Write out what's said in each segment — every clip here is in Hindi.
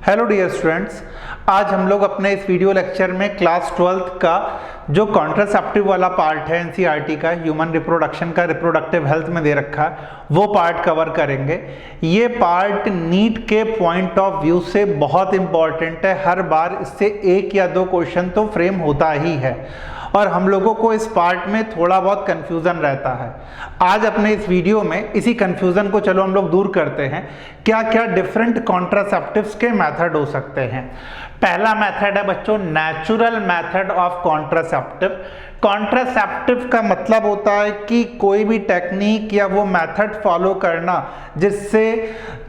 हेलो डियर स्टूडेंट्स, आज हम लोग अपने इस वीडियो लेक्चर में क्लास 12th का जो कॉन्ट्रासेप्टिव वाला पार्ट है एनसीईआरटी का, ह्यूमन रिप्रोडक्शन का रिप्रोडक्टिव हेल्थ में दे रखा है, वो पार्ट कवर करेंगे। ये पार्ट नीट के पॉइंट ऑफ व्यू से बहुत इंपॉर्टेंट है। हर बार इससे एक या दो क्वेश्चन तो फ्रेम होता ही है और हम लोगों को इस पार्ट में थोड़ा बहुत कंफ्यूजन रहता है। आज अपने इस वीडियो में इसी कंफ्यूजन को चलो हम लोग दूर करते हैं। क्या क्या डिफरेंट कॉन्ट्रासेप्टिव्स के मेथड हो सकते हैं। पहला मेथड है बच्चों natural method of contraceptive. Contraceptive का मतलब होता है कि कोई भी टेक्निक या वो मेथड फॉलो करना जिससे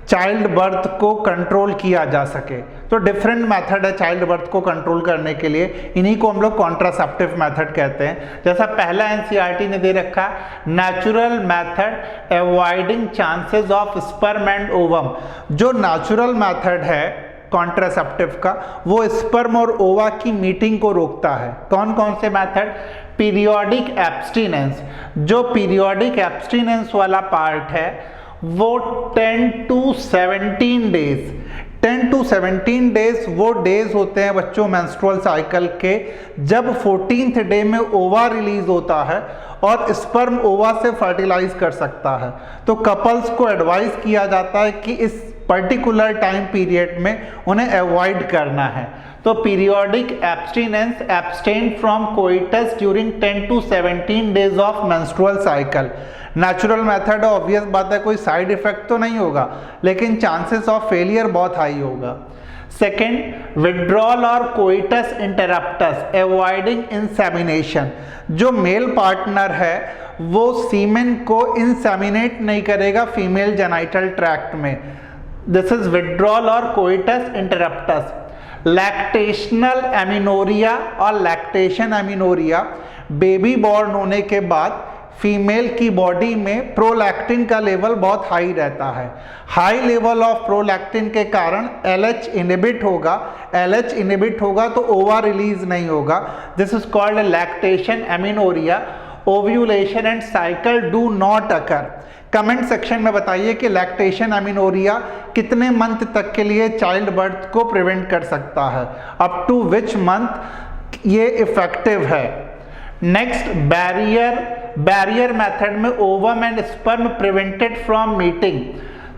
चाइल्ड बर्थ को कंट्रोल किया जा सके। तो डिफरेंट मेथड है चाइल्ड बर्थ को कंट्रोल करने के लिए, इन्हीं को हम लोग कॉन्ट्रासेप्टिव मेथड कहते हैं। जैसा पहला एनसीईआरटी ने दे रखा natural method avoiding chances of sperm and ovum. जो नेचुरल मेथड है कॉन्ट्रासेप्टिव का, वो स्पर्म और ओवा की मीटिंग को रोकता है। कौन कौन से मेथड? Periodic abstinence. जो पीरियोडिक एब्स्टिनेंस वाला पार्ट है वो 10 to 17 डेज 10 to 17 डेज वो डेज होते हैं बच्चों मेंस्ट्रुअल साइकिल के, जब 14th डे में ओवा रिलीज होता है और स्पर्म ओवा से फर्टिलाइज कर सकता है। तो कपल्स को एडवाइस किया जाता है कि इस पर्टिकुलर टाइम पीरियड में उन्हें अवॉइड करना है। तो periodic abstinence, abstain from coitus during 10 to 17 days of menstrual cycle. Natural method है, ऑब्वियस बात है, कोई साइड इफेक्ट तो नहीं होगा, लेकिन चांसेस ऑफ फेलियर बहुत हाई होगा। सेकेंड, विड्रॉल और कोइटस इंटरप्टस अवॉइडिंग इंसेमिनेशन। जो मेल पार्टनर है वो सीमेन को इंसेमिनेट नहीं करेगा फीमेल जेनाइटल ट्रैक्ट में। दिस इज विड्रॉल और कोइटस इंटरप्टस। लैक्टेशनल एमिनोरिया और लैक्टेशन एमिनोरिया, बेबी बॉर्न होने के बाद फीमेल की बॉडी में प्रोलैक्टिन का लेवल बहुत हाई रहता है। हाई लेवल ऑफ प्रोलैक्टिन के कारण LH इनहिबिट होगा। LH इनहिबिट होगा तो ओवा रिलीज नहीं होगा। This is called lactation amenorrhoea. Ovulation and cycle do not occur. Comment section में बताइए कि लैक्टेशन एमिनोरिया कितने मंथ तक के लिए चाइल्ड बर्थ को प्रिवेंट कर सकता है, अप टू विच मंथ ये इफेक्टिव है। नेक्स्ट, बैरियर मेथड में ovum and sperm prevented from meeting.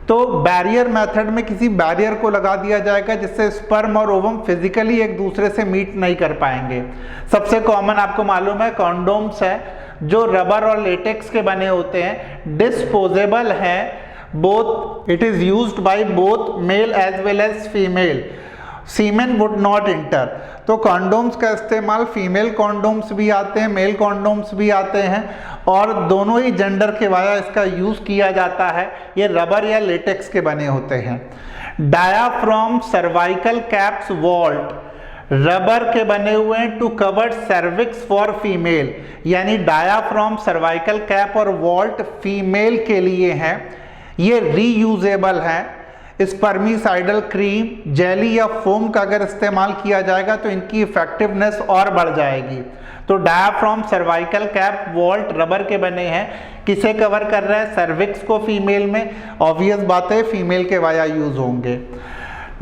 तो बैरियर मेथड में किसी बैरियर को लगा दिया जाएगा जिससे स्पर्म और ओवम फिजिकली एक दूसरे से मीट नहीं कर पाएंगे। सबसे कॉमन आपको मालूम है कॉन्डोम्स है, जो रबर और लेटेक्स के बने होते हैं, डिस्पोजेबल हैं, both it is used by both male as well as female. Semen would not enter. तो कॉन्डोम्स का इस्तेमाल फीमेल कॉन्डोम्स भी आते हैं, मेल कॉन्डोम्स भी आते हैं और दोनों ही जेंडर के वाया इसका यूज किया जाता है। ये रबर या लेटेक्स के बने होते हैं। Diaphragm cervical caps vault, rubber के बने हुए हैं to cover cervix for female. यानी डायाफ्राम सर्वाइकल कैप और वॉल्ट फीमेल के लिए हैं। ये रीयूजेबल हैं। स्पर्मिसाइडल क्रीम, जेली या फोम का अगर इस्तेमाल किया जाएगा तो इनकी इफेक्टिवनेस और बढ़ जाएगी। तो diaphragm cervical cap vault rubber के बने हैं, किसे कवर कर रहा है? सर्विक्स को फीमेल में। ऑब्वियस बात है फीमेल के वाया यूज होंगे।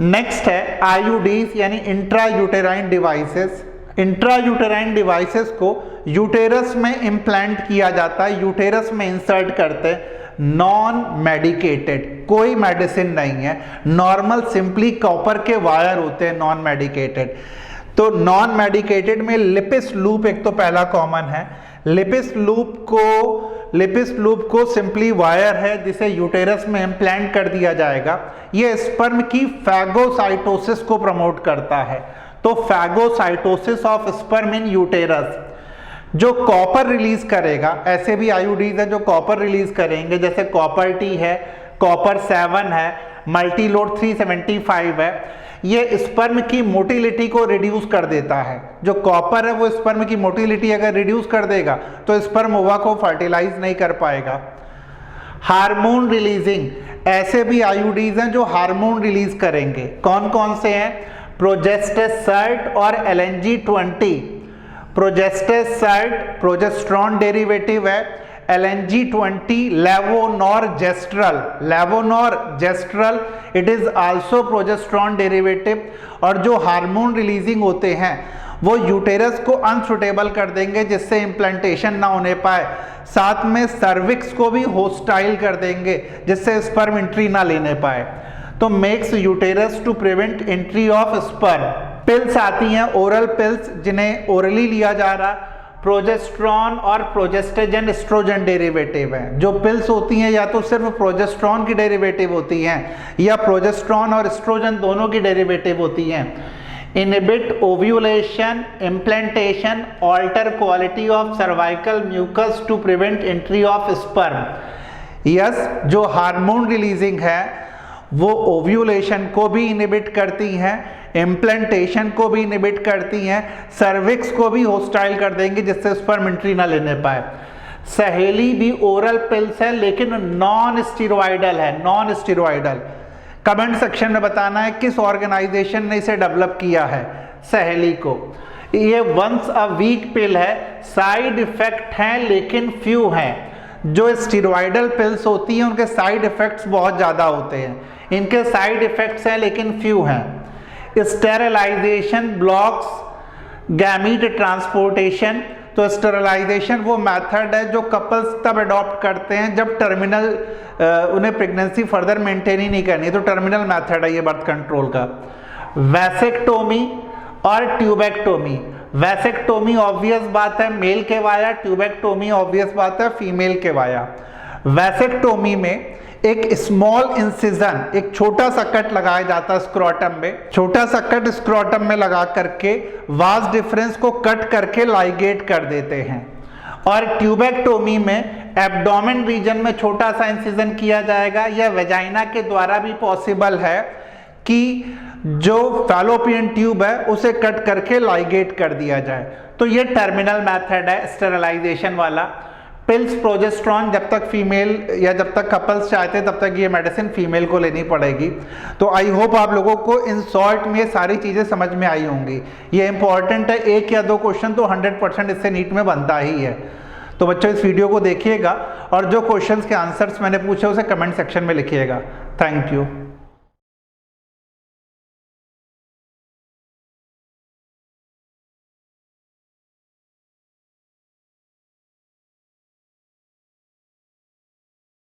नेक्स्ट है आईयूडीज यानी intra uterine devices. Intra uterine devices को यूटेरस में इम्प्लांट किया जाता है, यूटेरस में इंसर्ट करते हैं। नॉन मेडिकेटेड, कोई मेडिसिन नहीं है, नॉर्मल सिंपली कॉपर के वायर होते हैं नॉन मेडिकेटेड। तो नॉन मेडिकेटेड में लिपिस लूप एक तो पहला कॉमन है। लिपिस लूप को सिंपली वायर है जिसे यूटेरस में इम्प्लांट कर दिया जाएगा। ये स्पर्म की फैगोसाइटोसिस को प्रमोट करता है। तो phagocytosis of sperm in uterus जो कॉपर रिलीज करेगा, ऐसे भी आईयूडीज है जो कॉपर रिलीज करेंगे, जैसे कॉपर टी है, कॉपर 7 है, मल्टीलोड 375 है। ये स्पर्म की मोटिलिटी को रिड्यूस कर देता है। जो कॉपर है वो स्पर्म की मोटिलिटी अगर रिड्यूस कर देगा तो स्पर्म ओवा को फर्टिलाइज नहीं कर पाएगा। हार्मोन रिलीजिंग, ऐसे भी आईयूडीज हैं जो हार्मोन रिलीज करेंगे। कौन कौन से हैं? प्रोजेस्टेसर्ट और LNG20। प्रोजेस्टेसर्ट प्रोजेस्ट्रॉन डेरिवेटिव है, LNG20 levonorgestrel, levonorgestrel it is also progesterone derivative. और जो हार्मोन रिलीजिंग होते हैं वो यूटेरस को अनसुटेबल कर देंगे जिससे इम्प्लांटेशन ना होने पाए, साथ में सर्विक्स को भी होस्टाइल कर देंगे जिससे स्पर्म एंट्री ना लेने पाए। तो makes uterus to prevent entry of sperm. Pills आती हैं, ओरल पिल्स, जिन्हें ओरली लिया जा रहा, प्रोजेस्टेरॉन और प्रोजेस्टेजन एस्ट्रोजन डेरिवेटिव हैं। जो पिल्स होती हैं या तो सिर्फ प्रोजेस्टेरॉन की डेरिवेटिव होती हैं या प्रोजेस्टेरॉन और एस्ट्रोजन दोनों की डेरिवेटिव होती हैं। Inhibit ovulation, implantation, alter quality of cervical mucus to prevent entry of sperm. Yes, जो हार्मोन रिलीजिंग है वो ओव्यूलेशन को भी इनहिबिट करती हैं, इम्प्लांटेशन को भी इनहिबिट करती हैं, सर्विक्स को भी होस्टाइल कर देंगे जिससे स्पर्म एंट्री ना लेने पाए। सहेली भी ओरल पिल्स है लेकिन नॉन स्टेरॉइडल है, नॉन स्टेरॉइडल। कमेंट सेक्शन में बताना है किस ऑर्गेनाइजेशन ने इसे डेवलप किया है सहेली को। ये वंस अ वीक पिल है, साइड इफेक्ट हैं लेकिन फ्यू हैं। जो स्टेरॉइडल पिल्स होती हैं उनके साइड इफेक्ट्स बहुत ज़्यादा होते हैं, इनके साइड इफेक्ट्स हैं लेकिन फ्यू हैं। Sterilisation blocks gamete transportation. तो स्टेरिलाइजेशन वो मेथड है जो कपल्स तब अडॉप्ट करते हैं जब टर्मिनल उन्हें प्रेगनेंसी फर्दर मेंटेन ही नहीं करनी, तो टर्मिनल मेथड है ये बर्थ कंट्रोल का। वैसेक्टोमी और ट्यूबेक्टोमी। वैसेक्टोमी ऑब्वियस बात है मेल के वाया, ट्यूबेक्टोमी ऑब्वियस बात है फीमेल के वाया। वैसेक्टोमी में एक स्मॉल इंसिजन, एक छोटा सा कट लगाया जाता है स्क्रोटम में, छोटा सा कट स्क्रोटम में लगा करके वास डिफरेंस को कट करके लाइगेट कर देते हैं। और ट्यूबेक्टोमी में एब्डोमेन रीजन में छोटा सा इंसिजन किया जाएगा। यह वेजाइना के द्वारा भी पॉसिबल है कि जो फैलोपियन ट्यूब है उसे कट करके लाइगेट कर दिया जाए। तो ये टर्मिनल मेथड है स्टेरिलाइजेशन वाला। पिल्स प्रोजेस्टेरॉन जब तक फीमेल या जब तक कपल्स चाहते तब तक ये मेडिसिन फीमेल को लेनी पड़ेगी। तो आई होप आप लोगों को इन शॉर्ट में ये सारी चीज़ें समझ में आई होंगी। ये इंपॉर्टेंट है, एक या दो क्वेश्चन तो 100% इससे नीट में बनता ही है। तो बच्चों इस वीडियो को देखिएगा और जो क्वेश्चंस के आंसर्स मैंने पूछे उसे कमेंट सेक्शन में लिखिएगा। Thank you.